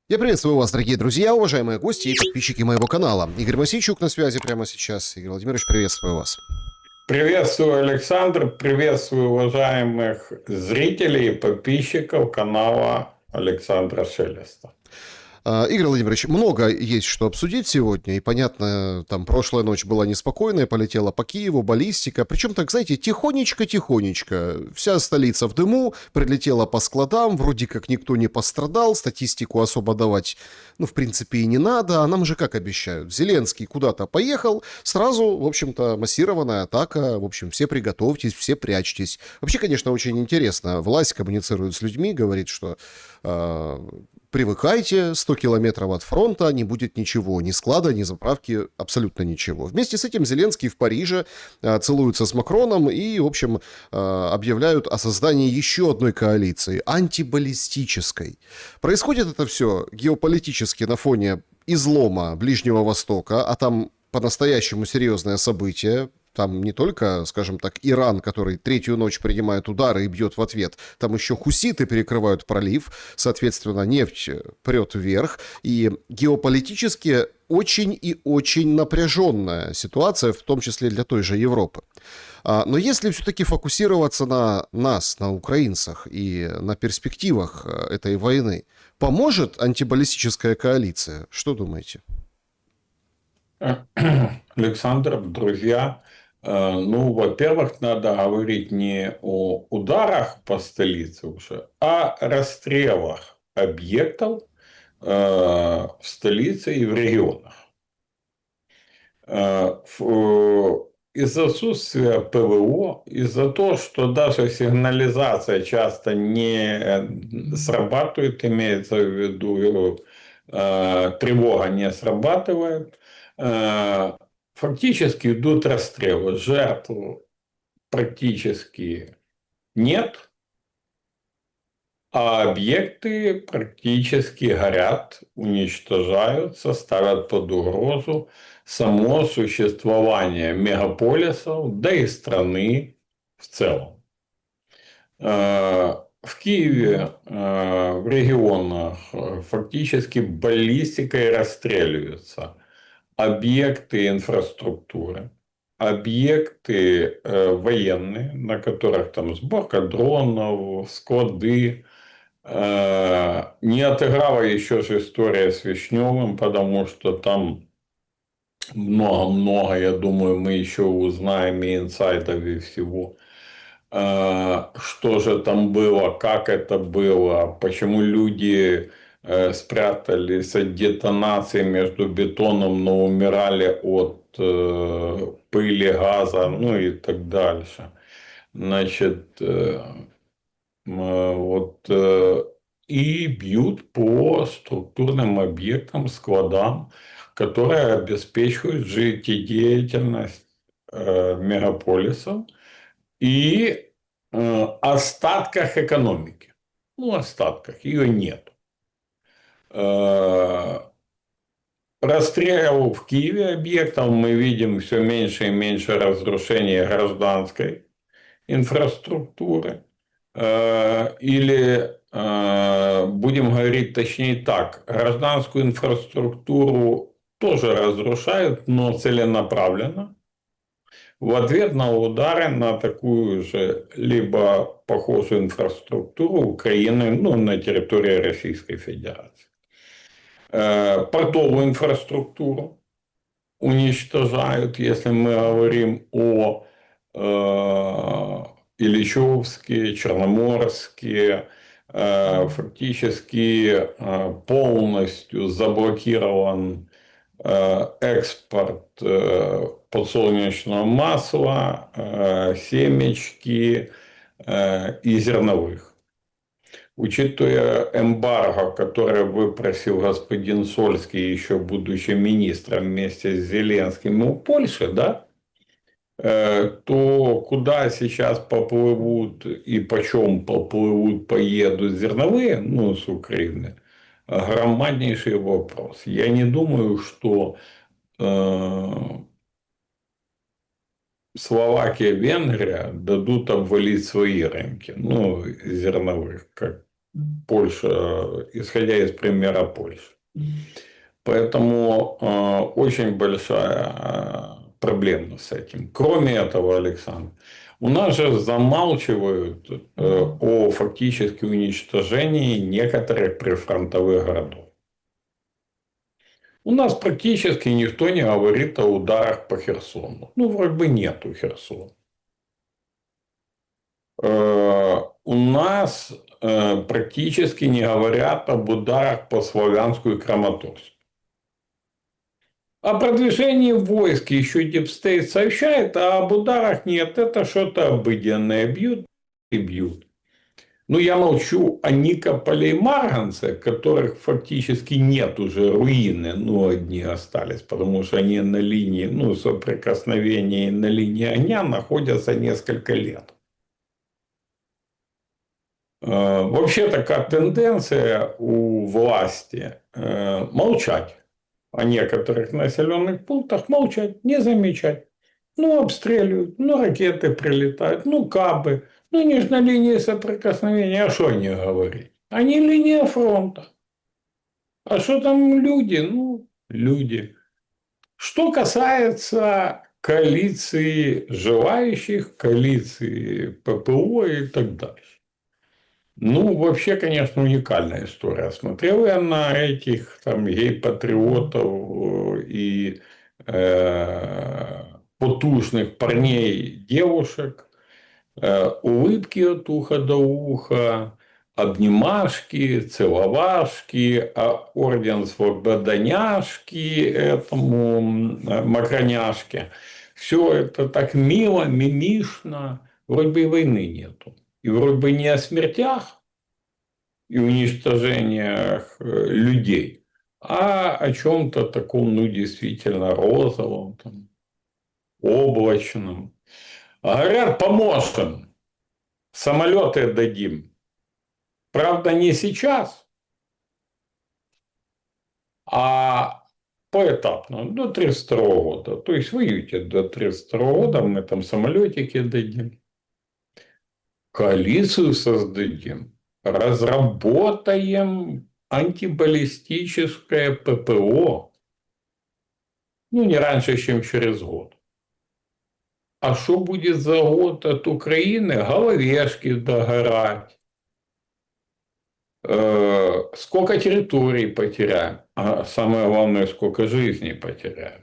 Я приветствую вас, дорогие друзья, уважаемые гости и подписчики моего канала. Игорь Мосийчук на связи прямо сейчас. Игорь Владимирович, приветствую вас. Приветствую, Александр. Приветствую уважаемых зрителей и подписчиков канала Александра Шелеста. Игорь Владимирович, много есть что обсудить сегодня, и понятно, там прошлая ночь была неспокойная, полетела по Киеву, баллистика, причем так, знаете, тихонечко-тихонечко, вся столица в дыму, прилетела по складам, вроде как никто не пострадал, статистику особо давать, ну, в принципе, и не надо, а нам же как обещают, Зеленский куда-то поехал, сразу, в общем-то, массированная атака, в общем, все приготовьтесь, все прячьтесь. Вообще, конечно, очень интересно, власть коммуницирует с людьми, говорит, что привыкайте, 100 километров от фронта не будет ничего, ни склада, ни заправки, абсолютно ничего. Вместе с этим Зеленский в Париже целуется с Макроном и, в общем, объявляют о создании еще одной коалиции, антибаллистической. Происходит это все геополитически на фоне излома Ближнего Востока, а там по-настоящему серьезное событие. Там не только, скажем так, Иран, который третью ночь принимает удары и бьет в ответ. Там еще хуситы перекрывают пролив. Соответственно, нефть прет вверх. И геополитически очень и очень напряженная ситуация, в том числе для той же Европы. Но если все-таки фокусироваться на нас, на украинцах и на перспективах этой войны, поможет антибаллистическая коалиция? Что думаете? Александр, друзья, ну, во-первых, надо говорить не о ударах по столице уже, а о расстрелах объектов в столице и в регионах. Из-за отсутствия ПВО, из-за того, что даже сигнализация часто не срабатывает, имеется в виду тревога не срабатывает, фактически идут расстрелы. Жертв практически нет, а объекты практически горят, уничтожаются, ставят под угрозу само существование мегаполисов, да и страны в целом. В Киеве, в регионах фактически баллистикой расстреливаются объекты инфраструктуры, объекты военные, на которых там сборка дронов, склады. Не отыграла еще же история с Вишневым, потому что там много-много, я думаю, мы еще узнаем и инсайдов, и всего. Что же там было, как это было, почему люди спрятались от детонации между бетоном, но умирали от пыли, газа, ну и так дальше. Значит, вот, и бьют по структурным объектам, складам, которые обеспечивают жизнедеятельность мегаполисов и остатках экономики. Ну, остатках, ее нет. Расстрел в Киеве объектов мы видим все меньше и меньше разрушения гражданской инфраструктуры. Или, будем говорить точнее так, гражданскую инфраструктуру тоже разрушают, но целенаправленно, в ответ на удары на такую же, либо похожую инфраструктуру Украины, ну, на территории Российской Федерации. Портовую инфраструктуру уничтожают, если мы говорим о Ильичевске, Черноморске, фактически полностью заблокирован экспорт подсолнечного масла, семечки и зерновых. Учитывая эмбарго, которое выпросил господин Сольский, еще будучи министром вместе с Зеленским у Польши, да, то куда сейчас поплывут и почем поплывут, поедут зерновые, ну, с Украины, громаднейший вопрос. Я не думаю, что Словакия, Венгрия дадут обвалить свои рынки, ну, зерновых, как Польша, исходя из примера Польши. Поэтому очень большая проблема с этим. Кроме этого, Александр, у нас же замалчивают о фактически уничтожении некоторых прифронтовых городов. У нас практически никто не говорит о ударах по Херсону. Ну, вроде бы нету Херсона. У нас практически не говорят об ударах по Славянску и Краматорску. О продвижении войск еще Дипстейт сообщает, а об ударах нет. Это что-то обыденное. Бьют и бьют. Ну, я молчу о Никополе и Марганце, которых фактически нет уже, руины, ну, одни остались, потому что они на линии, ну, соприкосновения на линии огня находятся несколько лет. Вообще такая тенденция у власти молчать о некоторых населенных пунктах, молчать, не замечать. Ну, обстреливают, ну, ракеты прилетают, ну, кабы. Ну, они же на линии соприкосновения, а что они говорить? Они линия фронта. А что там люди? Ну, люди. Что касается коалиции желающих, коалиции ППО и так далее. Ну, вообще, конечно, уникальная история. Смотрел я на этих там гей-патриотов и потужных парней, девушек, улыбки от уха до уха, обнимашки, целовашки, орден свободоняшки этому макроняшке. Все это так мило, мимишно, вроде бы и войны нету. И вроде бы не о смертях и уничтожениях людей, а о чем-то таком, ну, действительно розовом, там, облачном. А говорят, поможем, самолеты дадим. Правда, не сейчас, а поэтапно, до 32 года. То есть воюйте до 32 года, мы там самолетики дадим. Коалицию создадим, разработаем антибаллистическое ППО. Ну, не раньше, чем через год. А что будет за год от Украины? Головешки догорать. Сколько территорий потеряем? А самое главное, сколько жизней потеряем?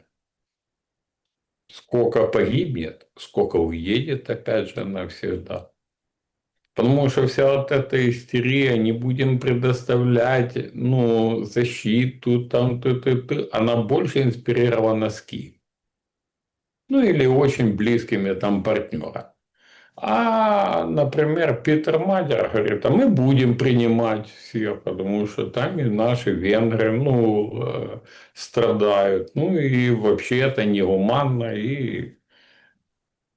Сколько погибнет? Сколько уедет, опять же, навсегда? Потому что вся вот эта истерия, не будем предоставлять, ну, защиту, там, она больше инспирирована с Киевом. Ну, или очень близкими там партнерами. А, например, Питер Мадер говорит, а мы будем принимать всех, потому что там и наши венгры, ну, страдают. Ну, и вообще это негуманно, и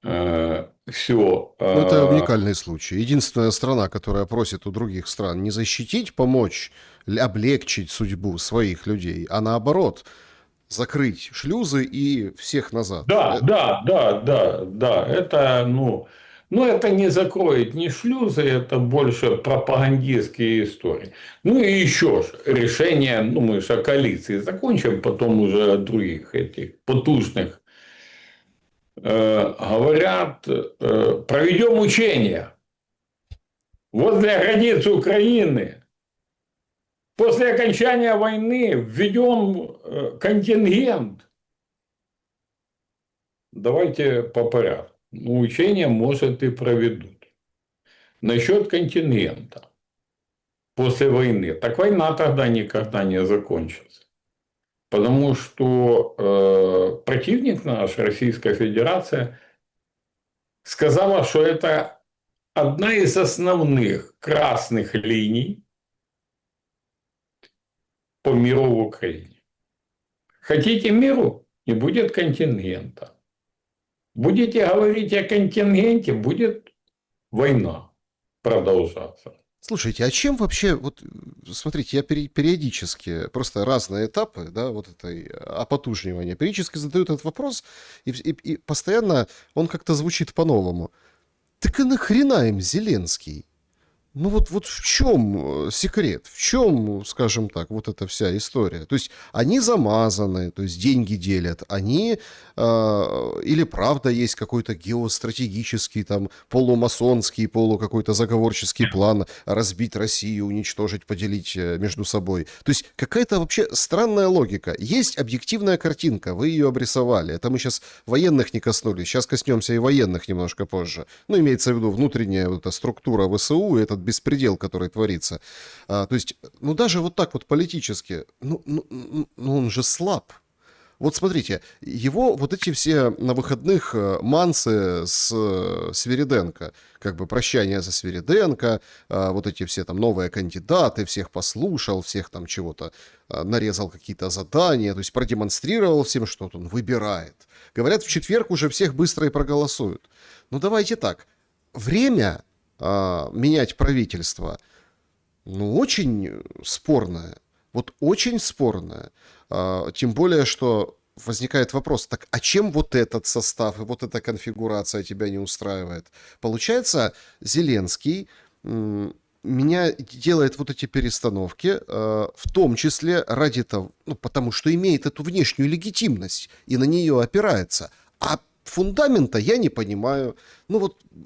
все. Ну, это уникальный случай. Единственная страна, которая просит у других стран не защитить, помочь, облегчить судьбу своих людей, а наоборот, закрыть шлюзы и всех назад. Да. Это, ну, это не закроет ни шлюзы, это больше пропагандистские истории. Ну, и еще ж, решение, ну, мы же о коалиции закончим, потом уже о других этих потужных. Говорят, проведем учения возле границ Украины. После окончания войны введем контингент. Давайте по порядку. Ну, учения, может, и проведут. Насчет контингента после войны. Так война тогда никогда не закончится. Потому что противник наш, Российская Федерация, сказала, что это одна из основных красных линий по миру в Украине. Хотите миру? Не будет контингента. Будете говорить о контингенте, будет война продолжаться. Слушайте, а чем вообще, вот смотрите, я периодически, просто разные этапы, да, вот этой опотужнивания, периодически задаю этот вопрос, и постоянно он как-то звучит по-новому. Так и нахрена им Зеленский? Ну вот в чем секрет? В чем, скажем так, вот эта вся история? То есть они замазаны, то есть деньги делят, они или правда есть какой-то геостратегический, там, полумасонский, какой-то заговорческий план разбить Россию, уничтожить, поделить между собой. То есть какая-то вообще странная логика. Есть объективная картинка, вы ее обрисовали. Это мы сейчас военных не коснулись, сейчас коснемся и военных немножко позже. Ну, имеется в виду внутренняя вот эта структура ВСУ, этот беспредел, который творится. То есть, ну, даже вот так вот политически, ну он же слаб. Вот смотрите, его вот эти все на выходных мансы с Свириденко, как бы прощание за Свириденко, вот эти все там новые кандидаты, всех послушал, всех там чего-то нарезал какие-то задания, то есть продемонстрировал всем, что он выбирает. Говорят, в четверг уже всех быстро и проголосуют. Ну давайте так, время менять правительство, ну очень спорное. Вот очень спорное. Тем более, что возникает вопрос, так а чем вот этот состав и вот эта конфигурация тебя не устраивает? Получается, Зеленский меня делает вот эти перестановки, в том числе ради того, ну, потому что имеет эту внешнюю легитимность и на нее опирается. А фундамента я не понимаю. Ну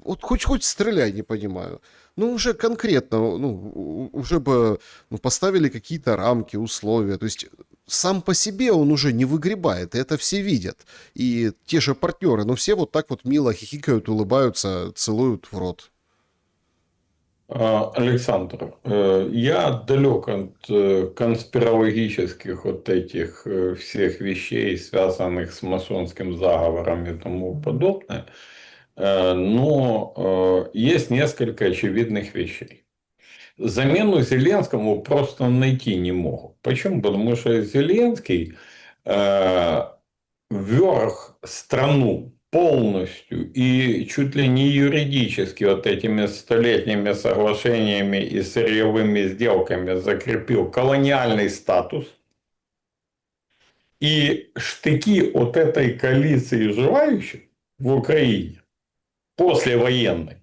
вот хоть стреляй, не понимаю. Ну, уже конкретно, ну, уже бы поставили какие-то рамки, условия. То есть сам по себе он уже не выгребает, и это все видят. И те же партнеры, ну, все вот так вот мило хихикают, улыбаются, целуют в рот. Александр, я далек от конспирологических вот этих всех вещей, связанных с масонским заговором и тому подобное. Но есть несколько очевидных вещей. Замену Зеленскому просто найти не могут. Почему? Потому что Зеленский вверх страну полностью и чуть ли не юридически вот этими столетними соглашениями и сырьевыми сделками закрепил колониальный статус. И штыки от этой коалиции желающих в Украине послевоенной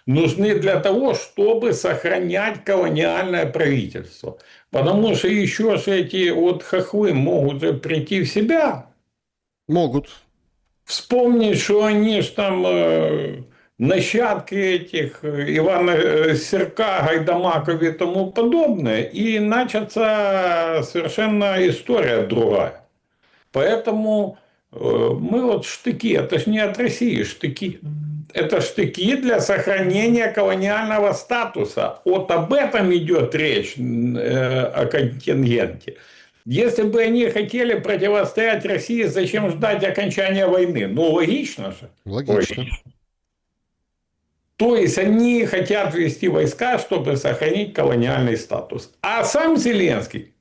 нужны для того, чтобы сохранять колониальное правительство. Потому что еще же эти вот хохлы могут же прийти в себя. Могут. Вспомнить, что они ж там нащадки этих Ивана Серка, Гайдамаков и тому подобное. И начаться совершенно история другая. Поэтому мы вот штыки, это ж не от России штыки. Это штыки для сохранения колониального статуса. Вот об этом идет речь о контингенте. Если бы они хотели противостоять России, зачем ждать окончания войны? Ну, логично же. Логично. То есть они хотят ввести войска, чтобы сохранить колониальный статус. А сам Зеленский,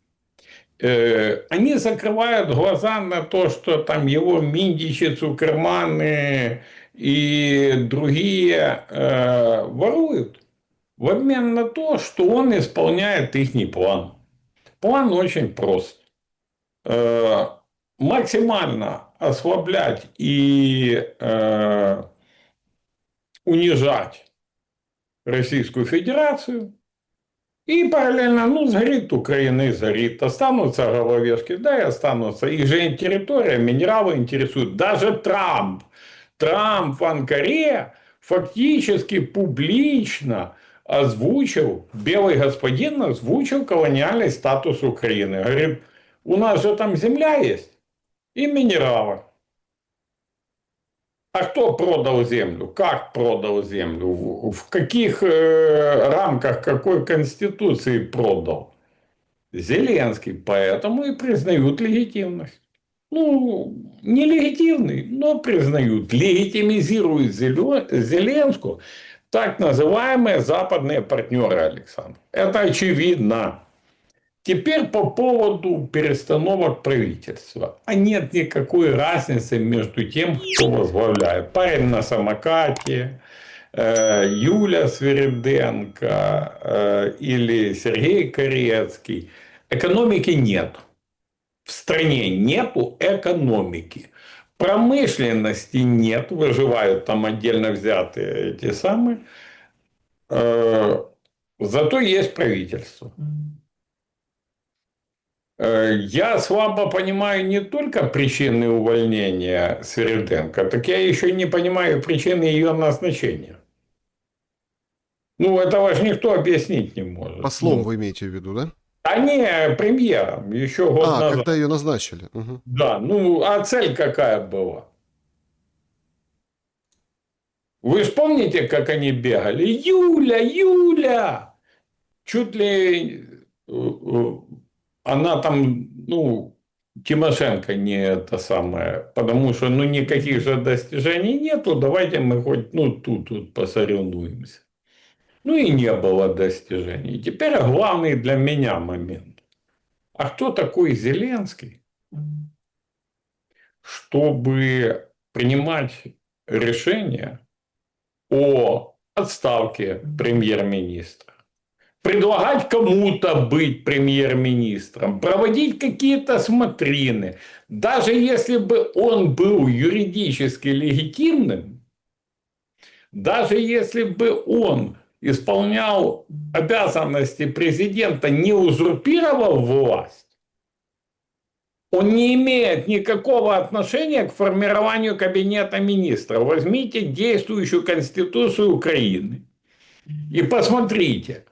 они закрывают глаза на то, что там его Миндичи, Цукерманы и другие воруют в обмен на то, что он исполняет их план. План очень прост. Максимально ослаблять и унижать Российскую Федерацию. И параллельно, ну, сгорит Украина и сгорит. Останутся головешки, да, и останутся. Их же территория, минералы интересуют. Даже Трамп. Трамп в Анкаре фактически публично озвучил, белый господин озвучил колониальный статус Украины. Говорит, у нас же там земля есть и минералы. А кто продал землю? Как продал землю? В каких рамках какой конституции продал? Зеленский. Поэтому и признают легитимность. Ну, нелегитимный, но признают. Легитимизируют Зеленскую так называемые западные партнеры, Александр. Это очевидно. Теперь по поводу перестановок правительства. А нет никакой разницы между тем, кто возглавляет. Парень на самокате, Юля Свириденко или Сергей Корецкий. Экономики нет. В стране нету экономики. Промышленности нет. Выживают там отдельно взятые эти самые Зато есть правительство. Я слабо понимаю не только причины увольнения Свериденко, так я еще не понимаю причины ее назначения. Ну, этого же никто объяснить не может. Послом Ну, вы имеете в виду, да? а не премьером еще год А, назад. когда ее назначили. Мгм. Да, ну, а цель какая была? Вы же помните, как они бегали? Юля, Юля! Чуть ли она там, ну, Тимошенко не это самое, потому что, ну, никаких же достижений нету, давайте мы хоть, ну, тут посоревнуемся. Ну, и не было достижений. Теперь главный для меня момент. А кто такой Зеленский, чтобы принимать решения о отставке премьер-министра? Предлагать кому-то быть премьер-министром, проводить какие-то смотрины. Даже если бы он был юридически легитимным, даже если бы он исполнял обязанности президента, не узурпировал власть, он не имеет никакого отношения к формированию кабинета министров. Возьмите действующую Конституцию Украины и посмотрите,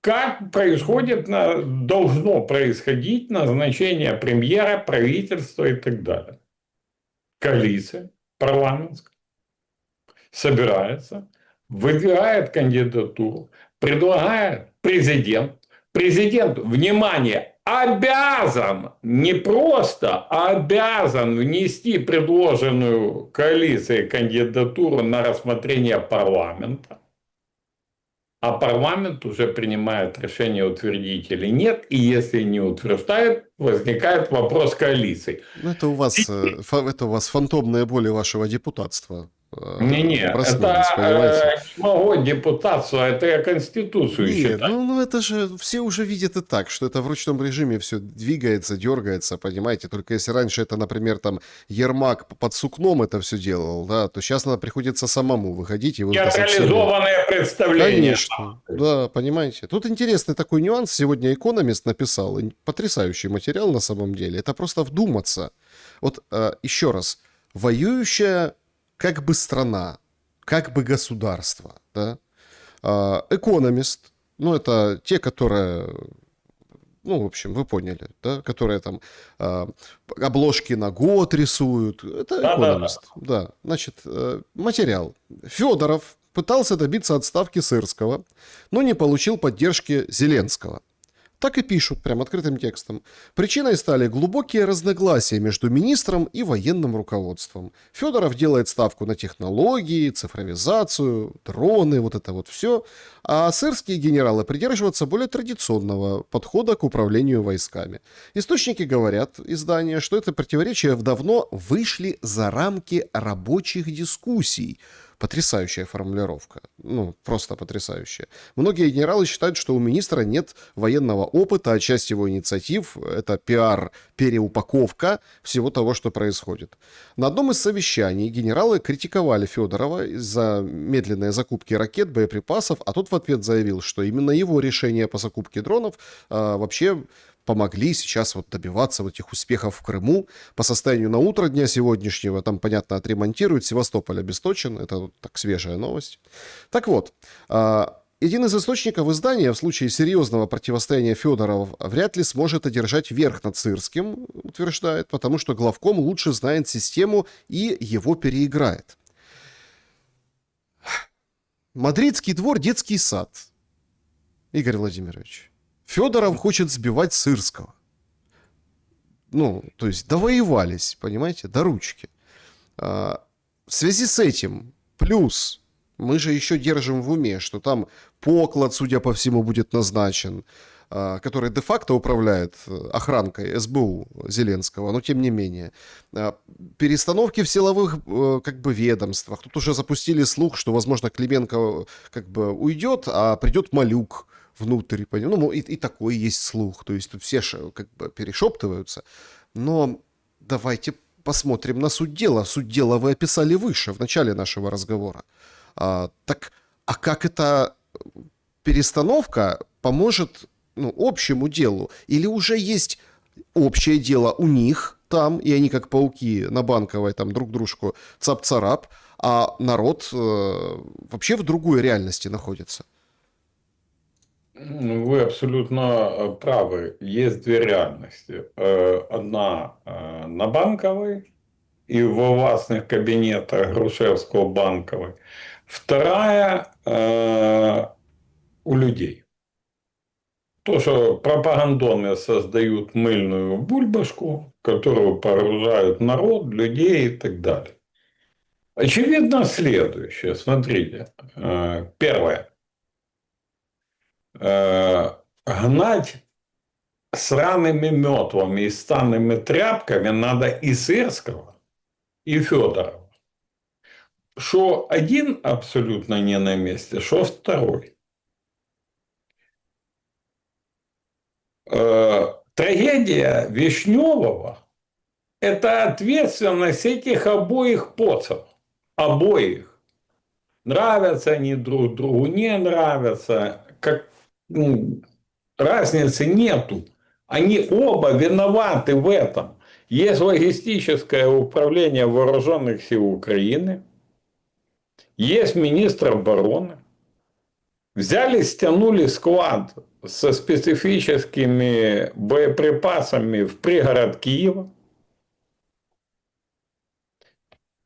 как происходит, должно происходить назначение премьера, правительства и так далее. Коалиция парламентская собирается, выдвигает кандидатуру, предлагает президент. Президент, внимание, обязан, не просто, а обязан внести предложенную коалицией кандидатуру на рассмотрение парламента. А парламент уже принимает решение, утвердить или нет. И если не утверждает, возникает вопрос коалиции. Ну, это у вас фантомные боли вашего депутатства Не-не, это проснулись, понимаете? не могу депутацию, это я Конституцию Нет, считаю. ну это же все уже видят и так, что это в ручном режиме все двигается, дергается, понимаете? Только если раньше это, например, там Ермак под сукном это все делал, да, то сейчас надо приходится самому выходить и высказать все. Театрализованное представление. Конечно, да, понимаете. Тут интересный такой нюанс. Сегодня «Экономист» написал, и потрясающий материал на самом деле. Это просто вдуматься. Вот еще раз, воюющая как бы страна, как бы государство, да, «Экономист», ну, это те, которые, ну, в общем, вы поняли, да, которые там обложки на год рисуют. Это Да-да-да. «Экономист», да. Значит, материал. Федоров пытался добиться отставки Сырского, но не получил поддержки Зеленского. Так и пишут, прям открытым текстом. Причиной стали глубокие разногласия между министром и военным руководством. Федоров делает ставку на технологии, цифровизацию, дроны, вот это вот все. А сырские генералы придерживаются более традиционного подхода к управлению войсками. Источники говорят, издания, что это противоречия давно вышли за рамки рабочих дискуссий. Потрясающая формулировка. Ну, просто потрясающая. Многие генералы считают, что у министра нет военного опыта, а часть его инициатив – это пиар, переупаковка всего того, что происходит. На одном из совещаний генералы критиковали Федорова за медленные закупки ракет, боеприпасов, а тот в ответ заявил, что именно его решение по закупке дронов вообще помогли сейчас вот добиваться вот этих успехов в Крыму. По состоянию на утро дня сегодняшнего, там, понятно, отремонтируют, Севастополь обесточен, это вот так свежая новость. Так вот, один из источников издания в случае серьезного противостояния Федорова вряд ли сможет одержать верх над Сырским, утверждает, потому что главком лучше знает систему и его переиграет. Мадридский двор, детский сад. Игорь Владимирович. Федоров хочет сбивать Сырского. Ну, то есть довоевались, понимаете, до ручки. В связи с этим, плюс, мы же еще держим в уме, что там Поклад, судя по всему, будет назначен, который де-факто управляет охранкой СБУ Зеленского, но тем не менее. Перестановки в силовых как бы ведомствах. Тут уже запустили слух, что, возможно, Клименко как бы уйдет, а придет Малюк внутрь, ну, и такой есть слух, то есть тут все как бы перешептываются, но давайте посмотрим на суть дела. Суть дела вы описали выше, в начале нашего разговора. А как это перестановка поможет, ну, общему делу? Или уже есть общее дело у них там, и они как пауки на Банковой там друг дружку цап-царап, а народ вообще в другой реальности находится? Вы абсолютно правы. Есть две реальности. Одна на Банковой и в властных кабинетах Грушевского Банковой. Вторая у людей. То, что пропагандоны создают мыльную бульбашку, которую погружают народ, людей и так далее. Очевидно следующее. Смотрите. Первое. Гнать сраными метлами и станными тряпками надо и Сырского, и Федорова. Что один абсолютно не на месте, что второй. Трагедия Вишневого – это ответственность этих обоих поцев. Обоих. Нравятся они друг другу, не нравятся. Разницы нету. Они оба виноваты в этом. Есть логистическое управление вооруженных сил Украины, есть министр обороны. Взяли, стянули склад со специфическими боеприпасами в пригород Киева.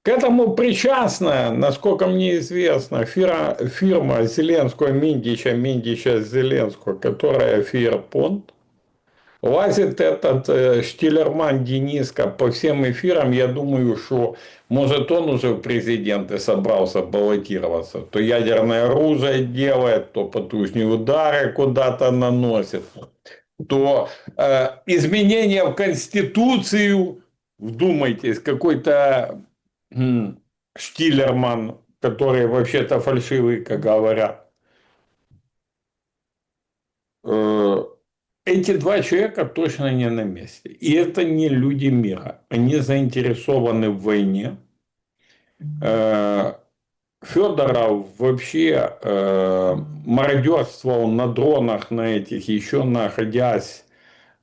К этому причастна, насколько мне известно, фирма Зеленского Миндича, Миндича Зеленского, которая Фирпонт. Лазит этот Штиллерман Дениска по всем эфирам. Я думаю, что может он уже в президенты собрался баллотироваться. То ядерное оружие делает, то потужные удары куда-то наносит, то изменения в Конституцию. Вдумайтесь, какой-то Штиллерман, который вообще-то фальшивый, как говорят. Эти два человека точно не на месте. И это не люди мира. Они заинтересованы в войне. Федоров вообще мародерствовал на дронах на этих, еще находясь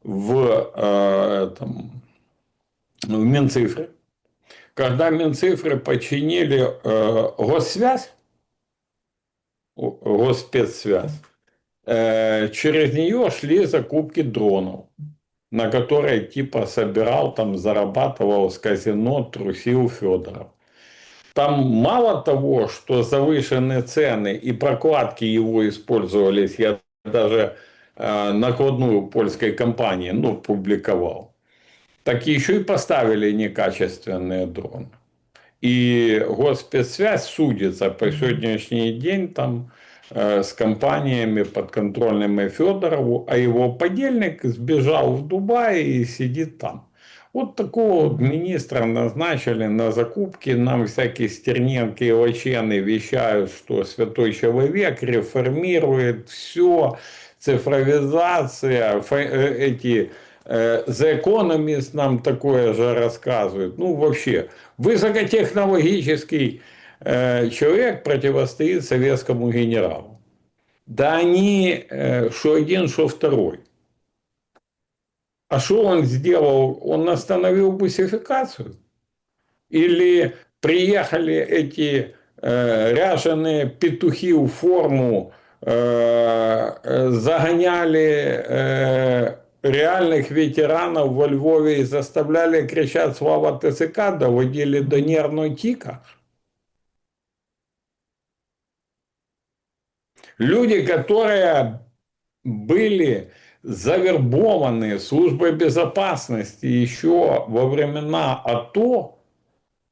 в Минцифре. Когда Минцифры починили Госсвязь, Госпецсвязь, через нее шли закупки дронов, на которые типа собирал, там зарабатывал с казино, трусил Федоров. Там мало того, что завышенные цены и прокладки его использовались, я даже накладную польской компании публиковал, так еще и поставили некачественные дроны. И Госпецсвязь судится по сегодняшний день там с компаниями подконтрольными Федорову, а его подельник сбежал в Дубай и сидит там. Вот такого вот министра назначили на закупки. Нам всякие Стерненко и Лачены вещают, что святой человек реформирует все, цифровизация, эти The Economist нам такое же рассказывает. Ну, вообще, высокотехнологический человек противостоит советскому генералу. Да они, что один, что второй. А что он сделал? Он остановил бусификацию? Или приехали эти ряженые петухи в форму, загоняли реальных ветеранов во Львове и заставляли кричать «Слава ТЦК», доводили до нервного тика? Люди, которые были завербованы службой безопасности еще во времена АТО,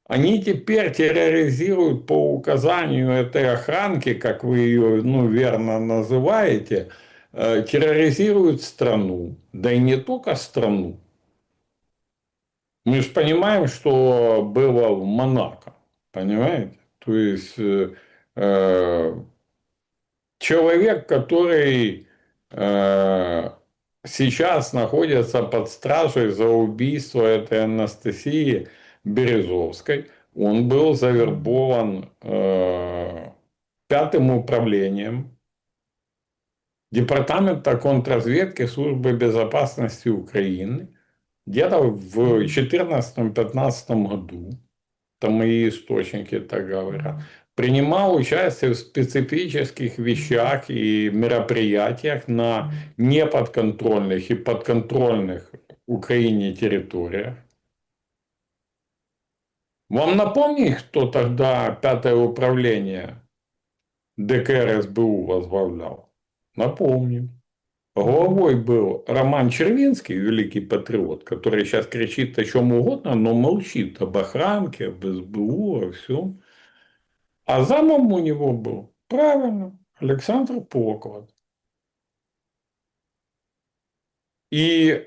они теперь терроризируют по указанию этой охранки, как вы ее верно называете, терроризируют страну. Да и не только страну. Мы же понимаем, что было в Монако. Понимаете? То есть человек, который сейчас находится под стражей за убийство этой Анастасии Березовской, он был завербован пятым управлением Департамента контрразведки Службы безопасности Украины где-то в 2014-2015 году, там мои источники так говорят, принимал участие в специфических вещах и мероприятиях на неподконтрольных и подконтрольных Украине территориях. Вам напомнить, кто тогда пятое управление ДКР СБУ возглавлял? Напомню. Главой был Роман Червинский, великий патриот, который сейчас кричит о чем угодно, но молчит об охранке, об СБУ, о всем. А замом у него был, правильно, Александр Поклад. И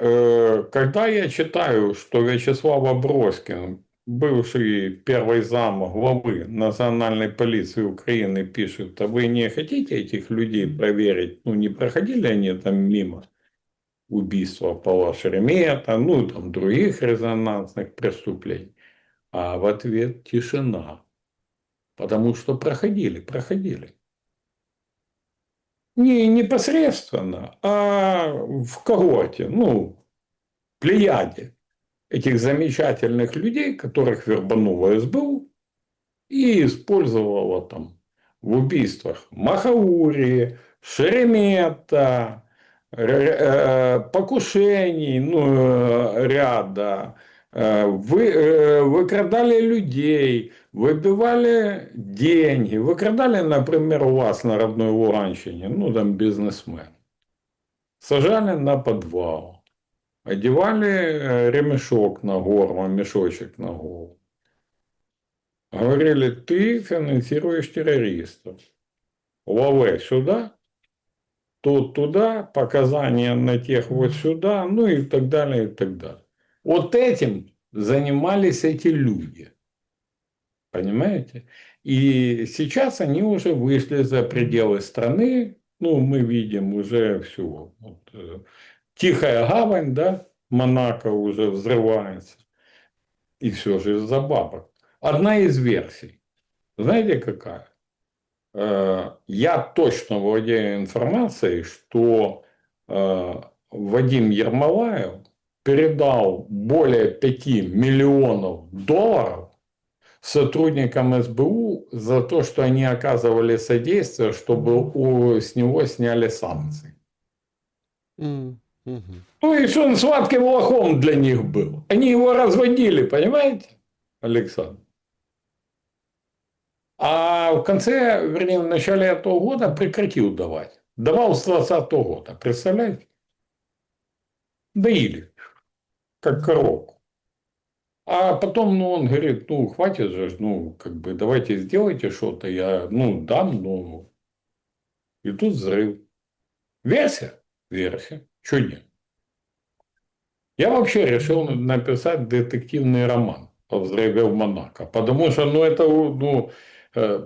когда я читаю, что Вячеслав Аброськин, бывший первый зам главы Национальной полиции Украины, пишет, а вы не хотите этих людей проверить, ну не проходили они там мимо убийства Павла Шеремета, ну там других резонансных преступлений, а в ответ тишина, потому что проходили. Не непосредственно, а в когорте, ну, плеяде этих замечательных людей, которых вербанула СБУ и использовала там в убийствах Махаури, Шеремета, покушений, ну, ряда, выкрадали людей, выбивали деньги, выкрадали, например, у вас на родной Луганщине, ну, там бизнесмен, сажали на подвал, одевали ремешок на горло, мешочек на голову. Говорили, ты финансируешь террористов. Лаве сюда, тут туда, показания на тех вот сюда, ну и так далее, и так далее. Вот этим занимались эти люди. Понимаете? И сейчас они уже вышли за пределы страны. Ну, мы видим уже все. Вот, Тихая гавань, да, Монако уже взрывается. И все же из-за бабок. Одна из версий. Знаете, какая? Я точно владею информацией, что Вадим Ермолаев передал более 5 миллионов долларов сотрудникам СБУ за то, что они оказывали содействие, чтобы с него сняли санкции. То есть он сладким лохом для них был. Они его разводили, понимаете, Александр? А в конце, вернее, в начале этого года прекратил давать. Давал с 2020 года. Представляете? Доили. Как коровку. А потом, ну, он говорит, ну, хватит же, ну, как бы, давайте сделайте что-то. Я, ну, дам, ну. И тут взрыв. Версия? Версия. Чего нет? Я вообще решил написать детективный роман о взрыве в Монако. Потому что, ну, это, ну,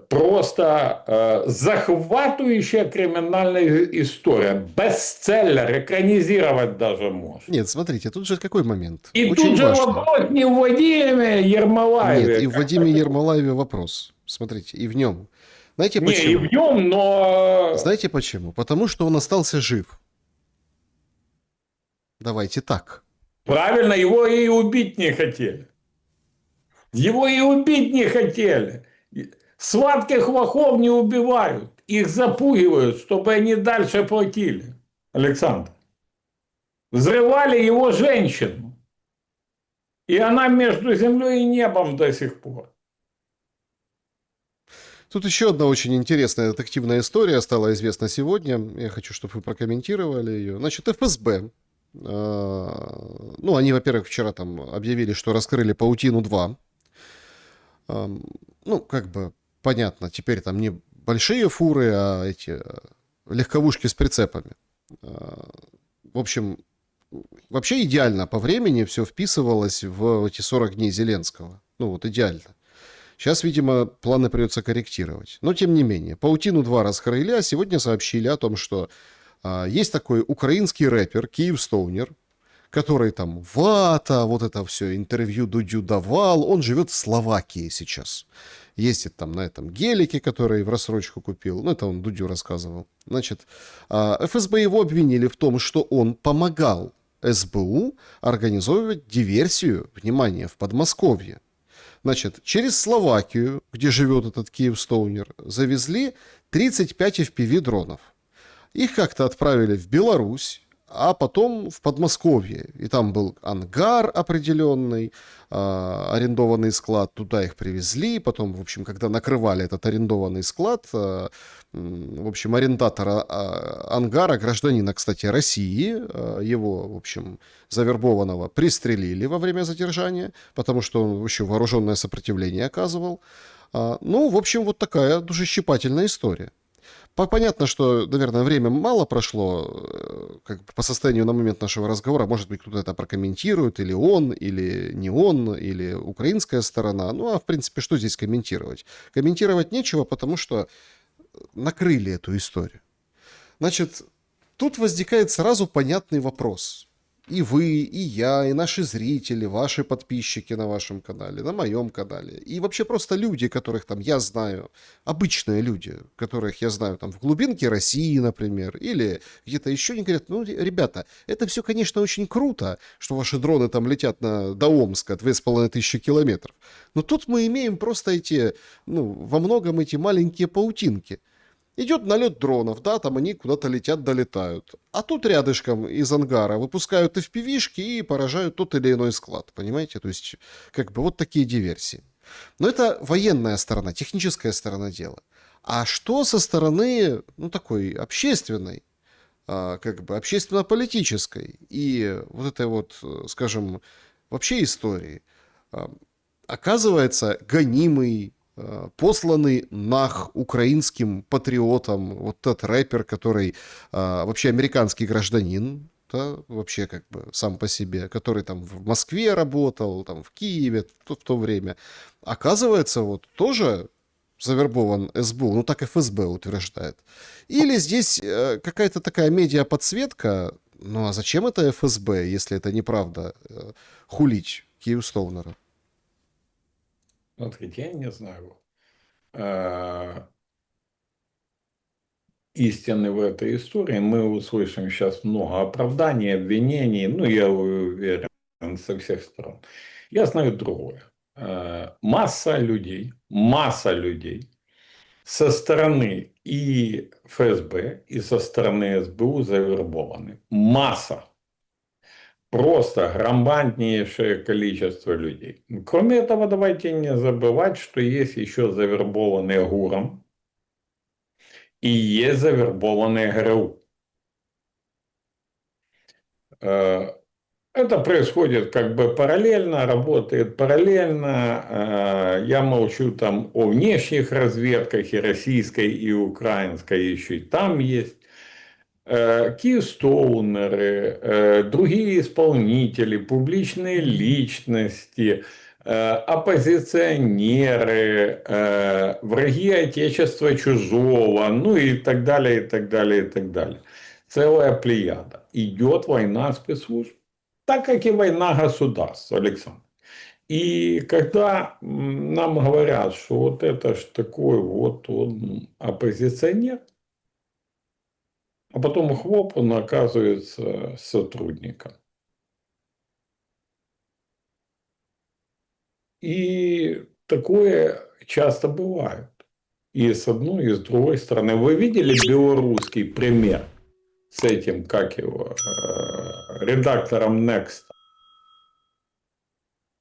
просто захватывающая криминальная история. Бестселлер, экранизировать даже можно. Нет, смотрите, тут же какой момент? И очень тут же важный. вопрос не в Вадиме Ермолаеве. Нет, и в Вадиме Ермолаеве вопрос. Смотрите, и в нем. Знаете почему? Не, и в нем, но... Знаете почему? Потому что он остался жив. Давайте так. Правильно, его и убить не хотели. Его и убить не хотели. Сладких лохов не убивают. Их запугивают, чтобы они дальше платили. Александр. Взрывали его женщину. И она между землей и небом до сих пор. Тут еще одна очень интересная детективная история стала известна сегодня. Я хочу, чтобы вы прокомментировали ее. Значит, ФСБ. Ну, они, во-первых, вчера там объявили, что раскрыли «Паутину-2». Ну, как бы понятно, теперь там не большие фуры, а эти легковушки с прицепами. В общем, вообще идеально по времени все вписывалось в эти 40 дней Зеленского. Ну, вот идеально. Сейчас, видимо, планы придется корректировать. Но, тем не менее, «Паутину-2» раскрыли, а сегодня сообщили о том, что есть такой украинский рэпер Киевстоунер, который там вата, вот это все, интервью Дудю давал. Он живет в Словакии сейчас. ездит там на этом гелике, который в рассрочку купил. Ну, это он Дудю рассказывал. Значит, ФСБ его обвинили в том, что он помогал СБУ организовывать диверсию, внимание, в Подмосковье. Значит, через Словакию, где живет этот Киевстоунер, завезли 35 FPV-дронов. Их как-то отправили в Беларусь, а потом в Подмосковье. И там был ангар определенный, арендованный склад, туда их привезли. Потом, в общем, когда накрывали этот арендованный склад, в общем, арендатора ангара, гражданина, кстати, России, его, в общем, завербованного, пристрелили во время задержания, потому что он еще вооруженное сопротивление оказывал. Ну, в общем, вот такая душещипательная история. Понятно, что, наверное, время мало прошло, как бы по состоянию на момент нашего разговора. Может быть, кто-то это прокомментирует, или он, или не он, или украинская сторона. Ну, а в принципе, что здесь комментировать? Комментировать нечего, потому что накрыли эту историю. Значит, тут возникает сразу понятный вопрос. И вы, и я, и наши зрители, ваши подписчики на вашем канале, на моем канале. И вообще просто люди, которых там я знаю, обычные люди, которых я знаю там в глубинке России, например, или где-то еще, они говорят, ну, ребята, это все, конечно, очень круто, что ваши дроны там летят до Омска 2500 километров. Но тут мы имеем просто эти, ну, во многом эти маленькие паутинки. Идет налет дронов, да, там они куда-то летят, долетают. А тут рядышком из ангара выпускают FPV-шки и поражают тот или иной склад, понимаете? То есть, как бы вот такие диверсии. Но это военная сторона, техническая сторона дела. А что со стороны, ну, такой общественной, как бы общественно-политической и вот этой вот, скажем, вообще истории? Оказывается, гонимый, посланный нах украинским патриотам, вот тот рэпер, который вообще американский гражданин, да, вообще как бы сам по себе, который там в Москве работал, там в Киеве в то время, оказывается, вот тоже завербован СБУ, ну так ФСБ утверждает. Или здесь какая-то такая медиа-подсветка, ну а зачем это ФСБ, если это неправда, хулить Киевстоунера? Смотрите, я не знаю истины в этой истории. Мы услышим сейчас много оправданий, обвинений, ну, я уверен, со всех сторон. Я знаю другое. Масса людей со стороны и ФСБ, и со стороны СБУ завербованы. Масса. Просто громаднейшее количество людей. Кроме этого, давайте не забывать, что есть еще завербованные ГУРом и есть завербованные ГРУ. Это происходит как бы параллельно, работает параллельно. Я молчу там о внешних разведках и российской, и украинской, еще и там есть. Киевстоунеры, другие исполнители, публичные личности, оппозиционеры, враги Отечества чужого, ну и так далее, и так далее, и так далее. Целая плеяда. Идет война спецслужб, так как и война государств, Александр. И когда нам говорят, что вот это ж такой вот он оппозиционер, а потом хлоп, он оказывается сотрудником. И такое часто бывает. И с одной, и с другой стороны. Вы видели белорусский пример с этим, как его, редактором Next,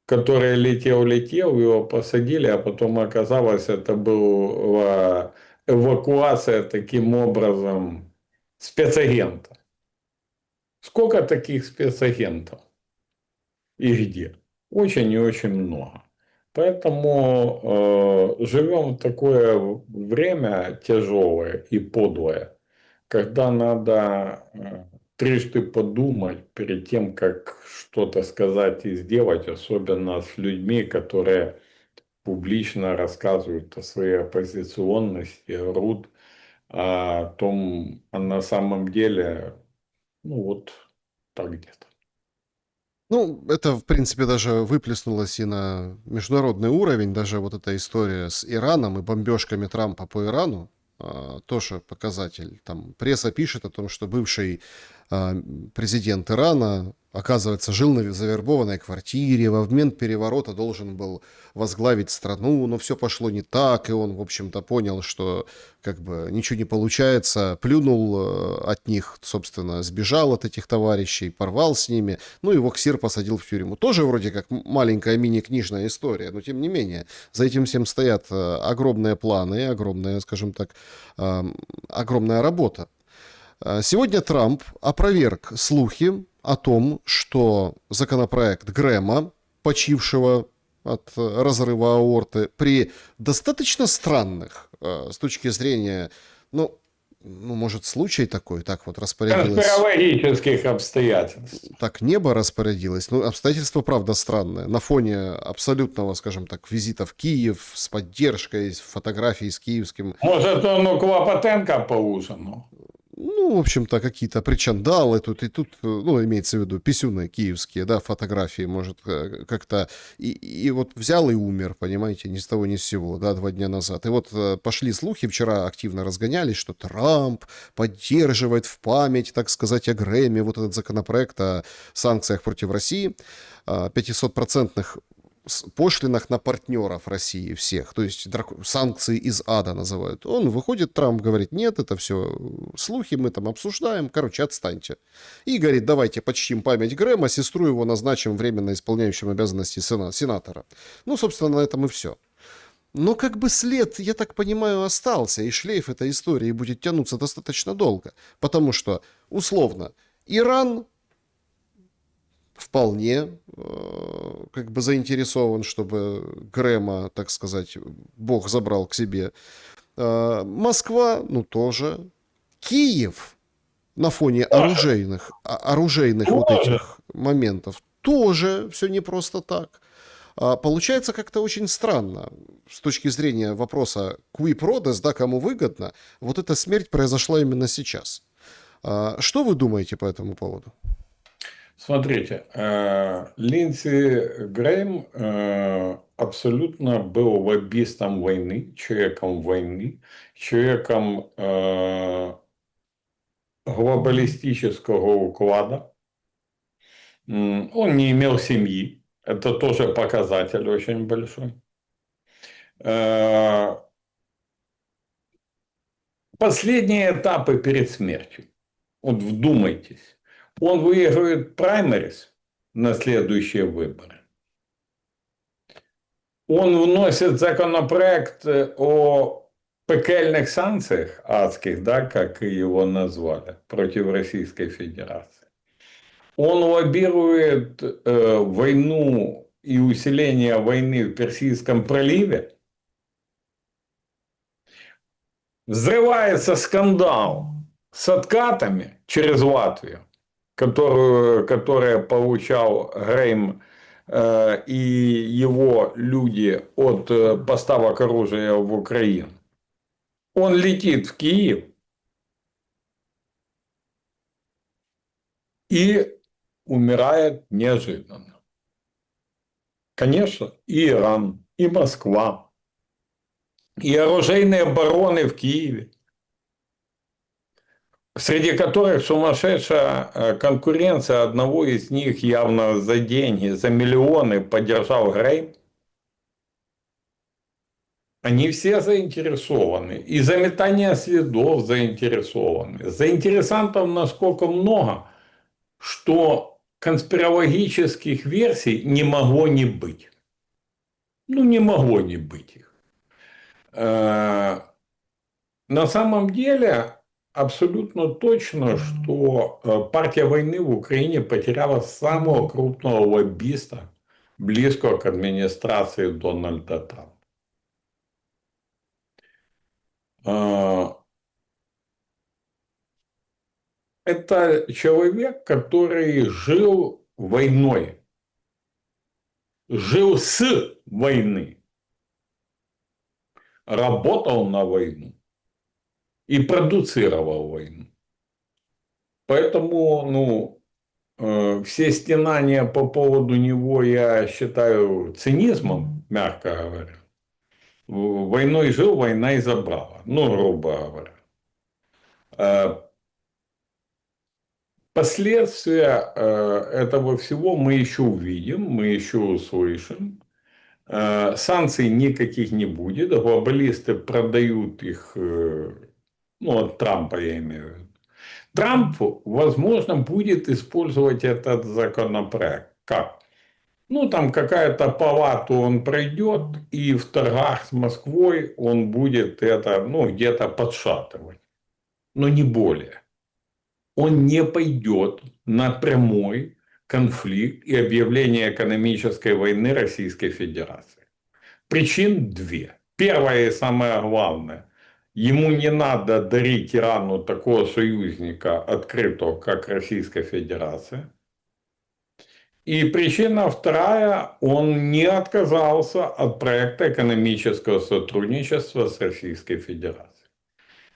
который летел, его посадили, а потом оказалось, это была эвакуация таким образом спецагента. Сколько таких спецагентов? И где? Очень и очень много. Поэтому живем в такое время тяжелое и подлое, когда надо трижды подумать перед тем, как что-то сказать и сделать, особенно с людьми, которые публично рассказывают о своей оппозиционности, врут о том, а на самом деле, ну вот так где-то. Ну, это, в принципе, даже выплеснулось и на международный уровень. Даже вот эта история с Ираном и бомбежками Трампа по Ирану тоже показатель. Там пресса пишет о том, что бывший а, президент Ирана, оказывается, жил на завербованной квартире, во момент переворота должен был возглавить страну, но все пошло не так, и он, в общем-то, понял, что как бы ничего не получается, плюнул от них, собственно, сбежал от этих товарищей, порвал с ними, ну, его КСИР посадил в тюрьму. Тоже вроде как маленькая мини-книжная история, но тем не менее, за этим всем стоят огромные планы, огромная, скажем так, э, огромная работа. Сегодня Трамп опроверг слухи о том, что законопроект Грэма, почившего от разрыва аорты, при достаточно странных с точки зрения, может, случай такой, так вот распорядилось, Конспирологических обстоятельств. так небо распорядилось. Ну, обстоятельства, правда, странные. На фоне абсолютного, скажем так, визита в Киев с поддержкой, с фотографией с киевским. Может, он у Клопотенко поужинал? Ну, в общем-то, какие-то причандалы тут и тут, ну, имеется в виду писюны киевские, да, фотографии, может, как-то, и вот взял и умер, понимаете, ни с того ни с сего, да, 2 дня назад. И вот пошли слухи, вчера активно разгонялись, что Трамп поддерживает в память, так сказать, о Грэме вот этот законопроект о санкциях против России, 500-процентных пошлинах на партнеров России всех, то есть санкции из ада называют. Он выходит, Трамп говорит, нет, это все слухи, мы там обсуждаем, короче, отстаньте. И говорит, давайте почтим память Грэма, сестру его назначим временно исполняющим обязанности сенатора. Ну, собственно, на этом и все. Но как бы след, я так понимаю, остался, и шлейф этой истории будет тянуться достаточно долго, потому что, условно, Иран вполне как бы заинтересован, чтобы Грэма, так сказать, Бог забрал к себе. Москва, ну тоже. Киев на фоне оружейных вот Тоже. этих моментов тоже все не просто так. Получается как-то очень странно с точки зрения вопроса qui prodest, да, кому выгодно, вот эта смерть произошла именно сейчас. Что вы думаете по этому поводу? Смотрите, Линдси Грэм абсолютно был лоббистом войны, человеком глобалистического уклада. Он не имел семьи. Это тоже показатель очень большой. Последние этапы перед смертью. Вот вдумайтесь. Он выигрывает праймерис на следующие выборы. Он вносит законопроект о пекельных санкциях адских, да, как его назвали, против Российской Федерации. Он лоббирует войну и усиление войны в Персидском проливе. Взрывается скандал с откатами через Латвию, которые получал Грейм и его люди от поставок оружия в Украину. Он летит в Киев и умирает неожиданно. Конечно, и Иран, и Москва, и оружейные бароны в Киеве, среди которых сумасшедшая конкуренция, одного из них явно за деньги, за миллионы поддержал Грейм. Они все заинтересованы. И заметание следов заинтересованы. Заинтересантов насколько много, что конспирологических версий не могло не быть. Ну, не могло не быть их. На самом деле, абсолютно точно, что партия войны в Украине потеряла самого крупного лоббиста, близкого к администрации Дональда Трампа. Это человек, который жил войной, жил с войны, работал на войну и продуцировал войну. Поэтому, все стенания по поводу него я считаю цинизмом, мягко говоря. Войной жил, война и забрала. Ну, грубо говоря. Последствия этого всего мы еще увидим, мы еще услышим. Санкций никаких не будет. Глобалисты продают их, ну, от Трампа я имею в виду. Трамп, возможно, будет использовать этот законопроект. Как? Ну, там какая-то палату он пройдет, и в торгах с Москвой он будет это, ну, где-то подшатывать. Но не более. Он не пойдет на прямой конфликт и объявление экономической войны Российской Федерации. Причин две. Первое и самое главное. Ему не надо дарить Ирану такого союзника открытого, как Российская Федерация. И причина вторая, он не отказался от проекта экономического сотрудничества с Российской Федерацией.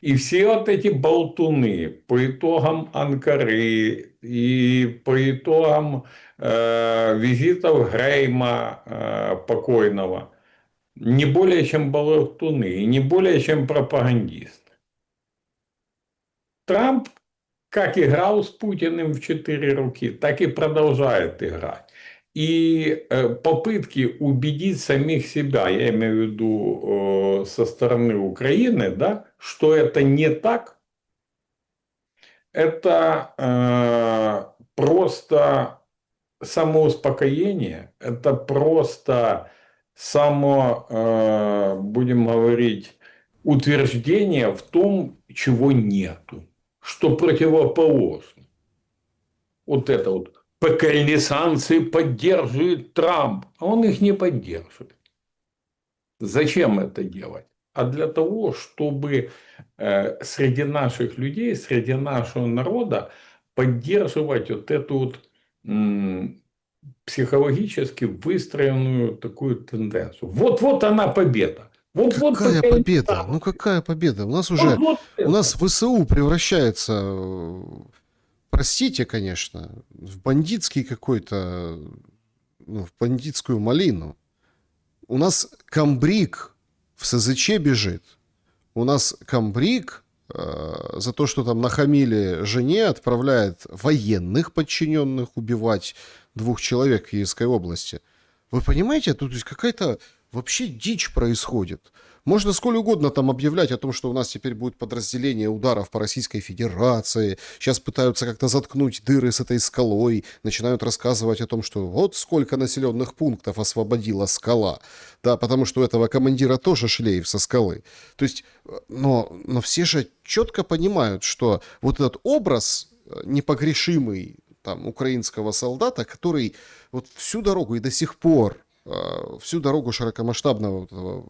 И все вот эти болтуны по итогам Анкары и по итогам визитов Грейма покойного, не более чем болтуны и не более чем пропагандисты. Трамп как играл с Путиным в 4 руки, так и продолжает играть. И попытки убедить самих себя, я имею в виду со стороны Украины, да, что это не так, это просто самоуспокоение, это просто будем говорить, утверждение в том, чего нету, что противоположно. Вот это вот ПКЛ санкции поддерживает Трамп, а он их не поддерживает. Зачем это делать? А для того, чтобы среди наших людей, среди нашего народа поддерживать вот эту вот психологически выстроенную такую тенденцию. Вот она победа. Какая победа? Ну какая победа? У нас уже, у нас ВСУ превращается, простите, конечно, в бандитский какой-то, ну, в бандитскую малину. У нас комбриг в СЗЧ бежит. У нас комбриг за то, что там нахамили жене, отправляет военных подчиненных убивать 2 человек в Киевской области. Вы понимаете, тут какая-то вообще дичь происходит. Можно сколь угодно там объявлять о том, что у нас теперь будет подразделение ударов по Российской Федерации. Сейчас пытаются как-то заткнуть дыры с этой скалой. Начинают рассказывать о том, что вот сколько населенных пунктов освободила скала. Да, потому что у этого командира тоже шлейф со скалы. То есть, но все же четко понимают, что вот этот образ непогрешимый там украинского солдата, который вот всю дорогу и до сих пор, всю дорогу широкомасштабного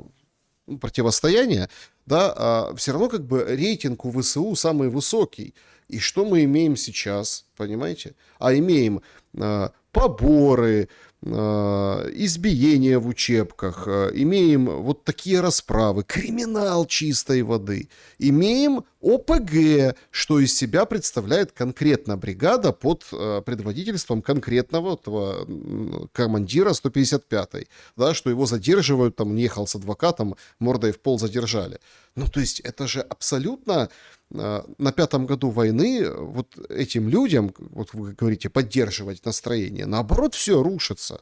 противостояния, да, все равно как бы рейтинг у ВСУ самый высокий. И что мы имеем сейчас, понимаете? А имеем поборы, избиения в учебках, имеем вот такие расправы, криминал чистой воды, имеем ОПГ, что из себя представляет конкретно бригада под предводительством конкретного этого командира 155-й, да, что его задерживают, там, он ехал с адвокатом, мордой в пол задержали. Ну, то есть это же абсолютно на 5-м году войны вот этим людям, вот вы говорите, поддерживать настроение, наоборот, все рушится.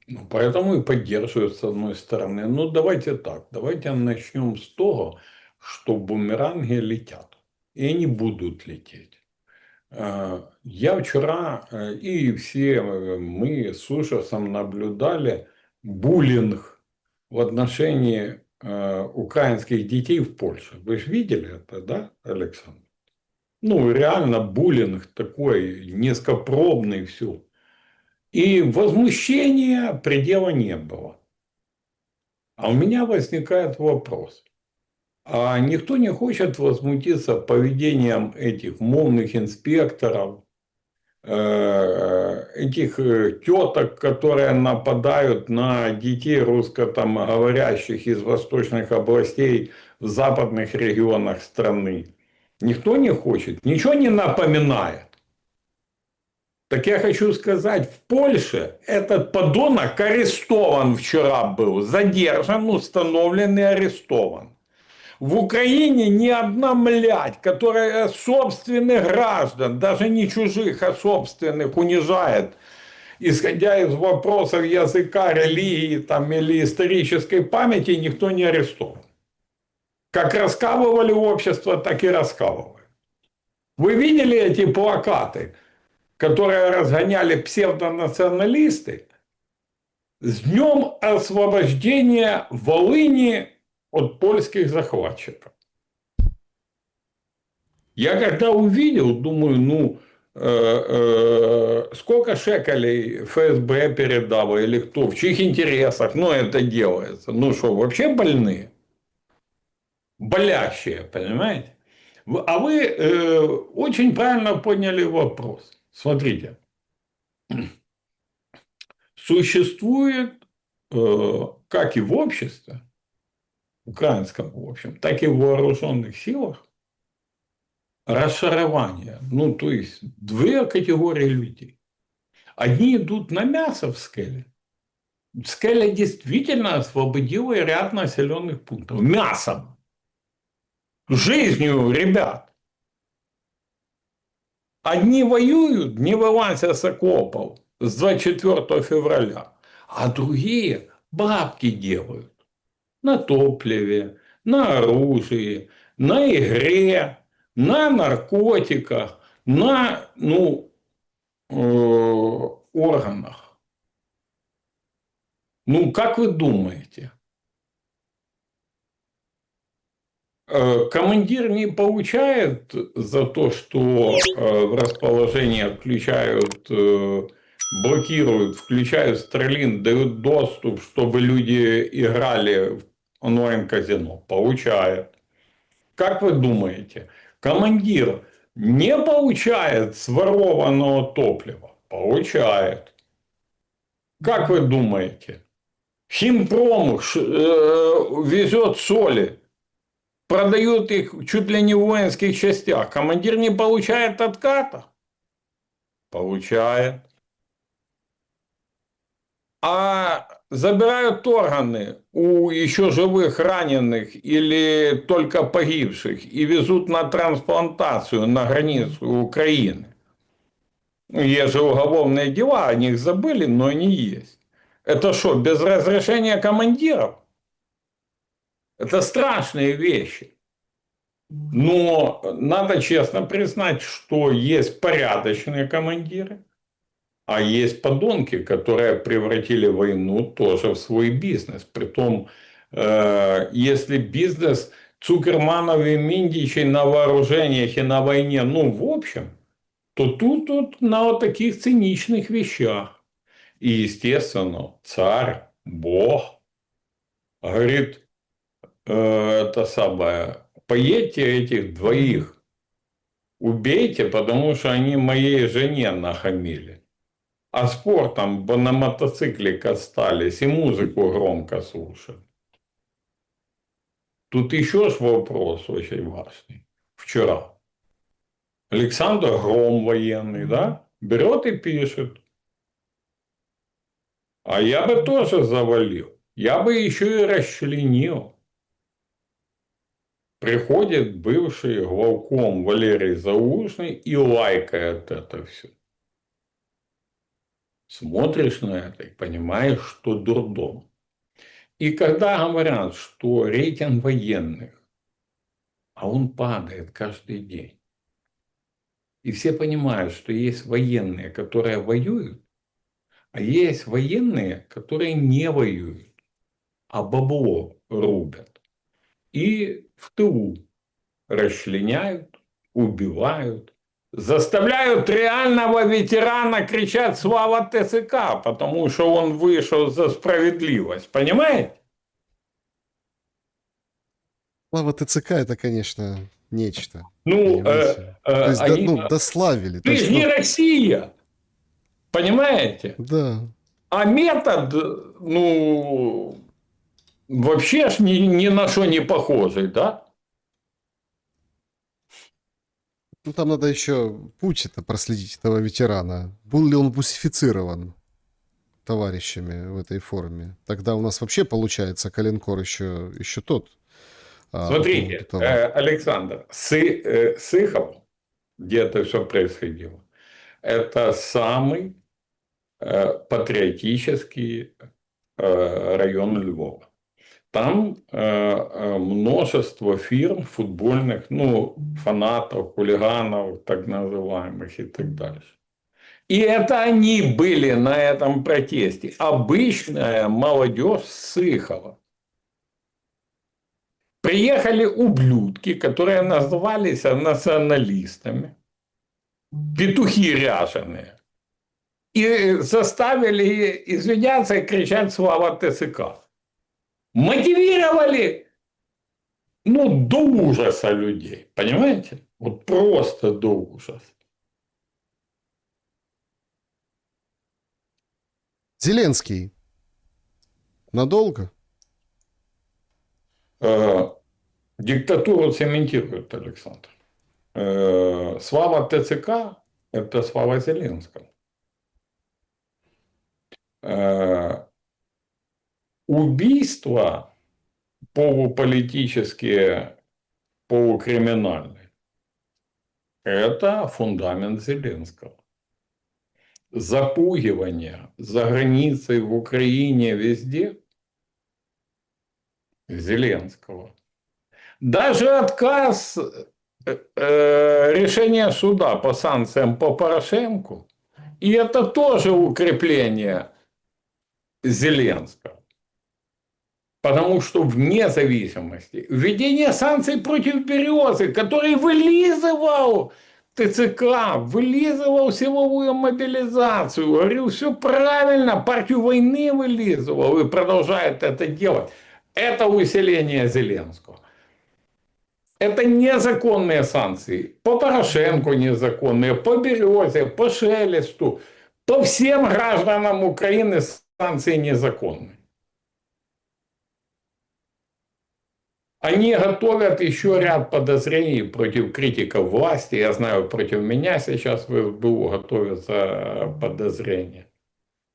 Ну, поэтому и поддерживают с одной стороны. Ну, давайте так, давайте начнем с того, что бумеранги летят, и они будут лететь. Я вчера и все мы с ужасом наблюдали буллинг в отношении украинских детей в Польше. Вы же видели это, да, Александр? Ну, реально буллинг такой низкопробный, все. И возмущения предела не было. А у меня возникает вопрос. А никто не хочет возмутиться поведением этих мовных инспекторов, этих теток, которые нападают на детей русскоговорящих из восточных областей в западных регионах страны. Никто не хочет, ничего не напоминает. Так я хочу сказать, в Польше этот подонок арестован вчера был, задержан, установлен и арестован. В Украине ни одна млядь, которая собственных граждан, даже не чужих, а собственных, унижает, исходя из вопросов языка, религии там, или исторической памяти, никто не арестован. Как раскалывали общество, так и раскалывают. Вы видели эти плакаты, которые разгоняли псевдонационалисты с днем освобождения Волыни от польских захватчиков? Я когда увидел, думаю, сколько шекелей ФСБ передало или кто, в чьих интересах, это делается. Ну что, вообще больные? Болящие, понимаете? А вы очень правильно поняли вопрос. Смотрите, существует, как и в обществе, украинском в общем, так и в вооруженных силах, расшарование. То есть, две категории людей. Одни идут на мясо в Скеле. Скеля действительно освободила ряд населенных пунктов. Мясом. Жизнью ребят. Одни воюют, не вылазя с окопов с 24 февраля, а другие бабки делают на топливе, на оружии, на игре, на наркотиках, на органах. Как вы думаете, командир не получает за то, что в расположение включают, блокируют, включают Starlink, дают доступ, чтобы люди играли в онлайн-казино? Получает. Как вы думаете, командир не получает сворованного топлива? Получает. Как вы думаете, Химпром везет соли, продают их чуть ли не в воинских частях. Командир не получает отката? Получает. А забирают органы у еще живых раненых или только погибших и везут на трансплантацию на границу Украины. Есть же уголовные дела, о них забыли, но они есть. Это что, без разрешения командиров? Это страшные вещи. Но надо честно признать, что есть порядочные командиры, а есть подонки, которые превратили войну тоже в свой бизнес. Притом, если бизнес Цукерманов и Миндичей на вооружениях и на войне, в общем, то тут на вот таких циничных вещах. И, естественно, царь, Бог говорит, это самое, поедьте этих двоих, убейте, потому что они моей жене нахамили. А спортом на мотоцикле катались и музыку громко слушали. Тут еще ж вопрос очень важный. Вчера Александр Гром военный, да, берет и пишет. А я бы тоже завалил. Я бы еще и расчленил. Приходит бывший главком Валерий Залужный и лайкает это все. Смотришь на это и понимаешь, что дурдом. И когда говорят, что рейтинг военных, а он падает каждый день, и все понимают, что есть военные, которые воюют, а есть военные, которые не воюют, а бабло рубят. И в тылу расчленяют, убивают, заставляют реального ветерана кричать «Слава ТЦК», потому что он вышел за справедливость. Понимаете? Слава ТЦК это, конечно, нечто. Понимаете? То есть, они... дославили. То Ты есть, же не Россия. Понимаете? да. А метод, вообще ж ни на что не похожий, да? Ну, там надо еще путь это проследить, этого ветерана. Был ли он бусифицирован товарищами в этой форме? Тогда у нас вообще получается коленкор еще тот по поводу Смотрите, того. Александр, Сыхов, где это все происходило, это самый патриотический район Львова. Там множество фирм футбольных, ну, фанатов, хулиганов, так называемых и так дальше. И это они были на этом протесте. Обычная молодежь Сыхова. Приехали ублюдки, которые назывались националистами, петухи ряженые, и заставили извиняться и кричать «Слава ТСК». Мотивировали, ну, до ужаса людей, понимаете? Вот просто до ужаса. Зеленский. Надолго? Диктатуру цементирует Александр. Слава ТЦК – это слава Зеленского. Убийства полуполитические, полукриминальные – это фундамент Зеленского. Запугивание за границей, в Украине, везде – Зеленского. Даже отказ решения суда по санкциям по Порошенку, и это тоже укрепление Зеленского. Потому что вне зависимости введение санкций против Березы, который вылизывал ТЦК, вылизывал силовую мобилизацию, говорил, все правильно, партию войны вылизывал и продолжает это делать. Это усиление Зеленского. Это незаконные санкции. По Порошенку незаконные, по Березе, по Шелесту, по всем гражданам Украины санкции незаконные. Они готовят еще ряд подозрений против критиков власти. Я знаю, против меня сейчас в СБУ готовятся подозрения.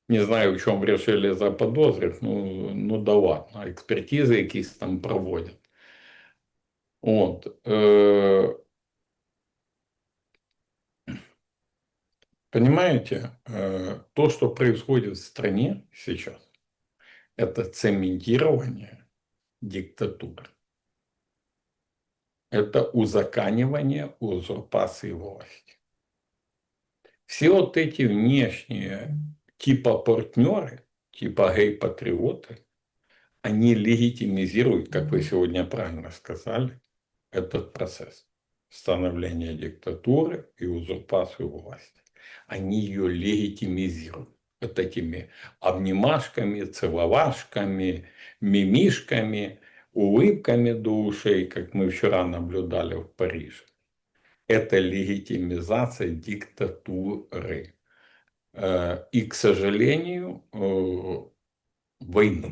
Не знаю, в чем решили заподозрить, ну да ладно, экспертизы якісь там проводят. Вот. Понимаете, то, что происходит в стране сейчас, это цементирование диктатуры. Это узаконивание узурпации власти. Все вот эти внешние типа партнеры, типа гей-патриоты, они легитимизируют, как вы сегодня правильно сказали, этот процесс становления диктатуры и узурпацию власти. Они ее легитимизируют вот этими обнимашками, целовашками, мимишками, улыбками до ушей, как мы вчера наблюдали в Париже. Это легитимизация диктатуры. И, к сожалению, войны.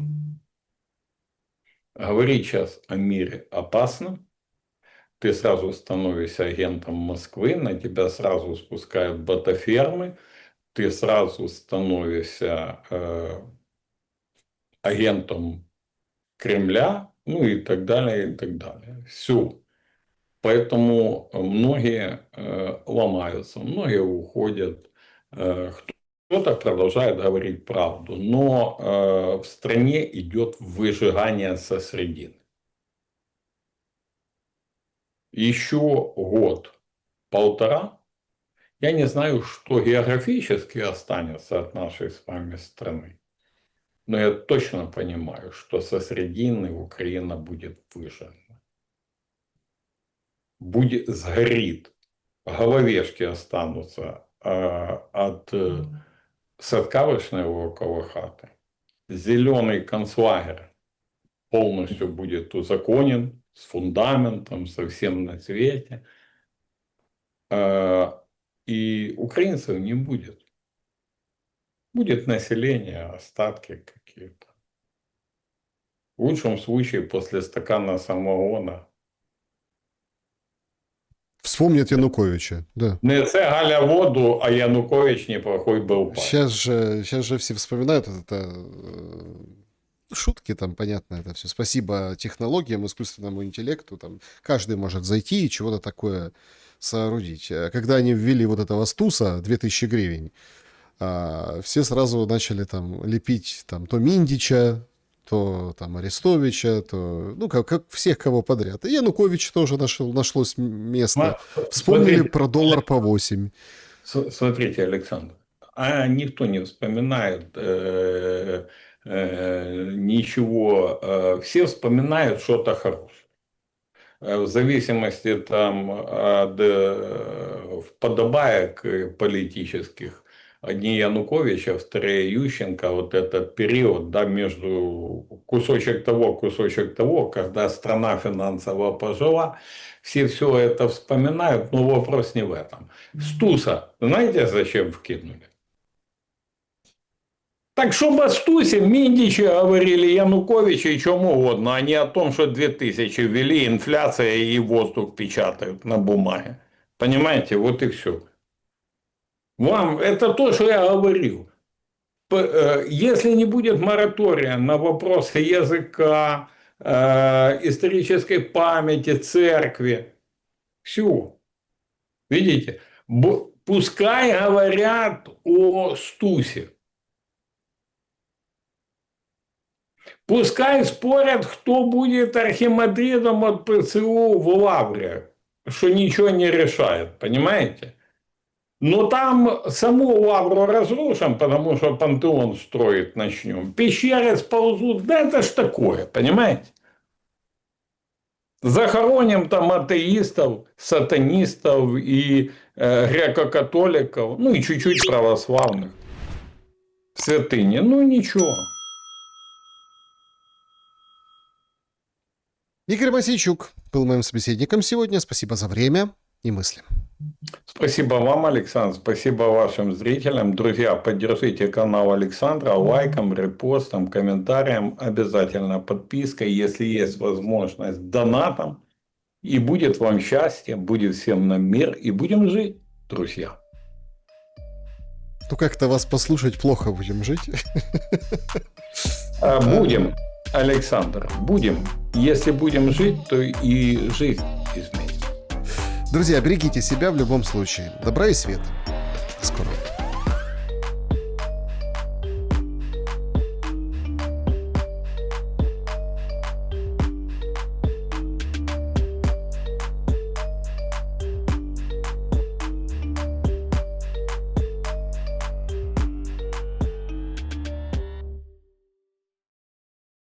Говорить сейчас о мире опасно. Ты сразу становишься агентом Москвы, на тебя сразу спускают ботафермы, ты сразу становишься агентом Кремля, ну и так далее, и так далее. Все. Поэтому многие ломаются, многие уходят, кто-то продолжает говорить правду, но в стране идет выжигание со средины. Еще год-полтора, я не знаю, что географически останется от нашей с вами страны, но я точно понимаю, что со средины Украина будет выжжена. Будет сгорит. Головешки останутся от садкавочной около хаты. Зеленый концлагерь полностью будет узаконен, с фундаментом, со всем на свете. И украинцев не будет. Будет население, остатки какие-то. В лучшем случае после стакана самогона. Вспомнят Януковича, да. Не це Галя воду, а Янукович неплохой был парень. Сейчас же все вспоминают это. Шутки там, понятно, это все. Спасибо технологиям, искусственному интеллекту. Там каждый может зайти и чего-то такое соорудить. Когда они ввели вот этого Стуса, 2000 гривен, все сразу начали там лепить там то Миндича, то там Арестовича, то, ну, как всех, кого подряд. И Янукович тоже нашлось место. Вспомнили Смотрите, про доллар по 8. Смотрите, Александр, а никто не вспоминает ничего. Все вспоминают что-то хорошее. В зависимости там от вподобаек политических. Одни Януковича, вторые Ющенко, вот этот период, да, между кусочек того, когда страна финансово пожила, все это вспоминают, но вопрос не в этом. Стуса, знаете, зачем вкинули? Так чтобы о Стусе, Миндиче говорили, Януковиче и чем угодно, а не о том, что 2000 ввели, инфляция и воздух печатают на бумаге. Понимаете, вот и все. Вам это то, что я говорил. Если не будет моратория на вопросы языка, исторической памяти, церкви, все. Видите? Пускай говорят о Стусе. Пускай спорят, кто будет архимандритом от ПЦУ в Лавре, что ничего не решает, понимаете? Но там саму Лавру разрушим, потому что пантеон строить начнем. Пещеры сползут, да это ж такое, понимаете? Захороним там атеистов, сатанистов и греко-католиков, ну и чуть-чуть православных в святыне, ну ничего. Игорь Мосейчук был моим собеседником сегодня. Спасибо за время и мысли. Спасибо вам, Александр. Спасибо вашим зрителям. Друзья, поддержите канал Александра лайком, репостом, комментарием. Обязательно подпиской, если есть возможность, донатом. И будет вам счастье, будет всем нам мир. И будем жить, друзья. Ну, как-то вас послушать плохо будем жить. Будем, Александр, будем. Если будем жить, то и жизнь изменится. Друзья, берегите себя в любом случае. Добра и света.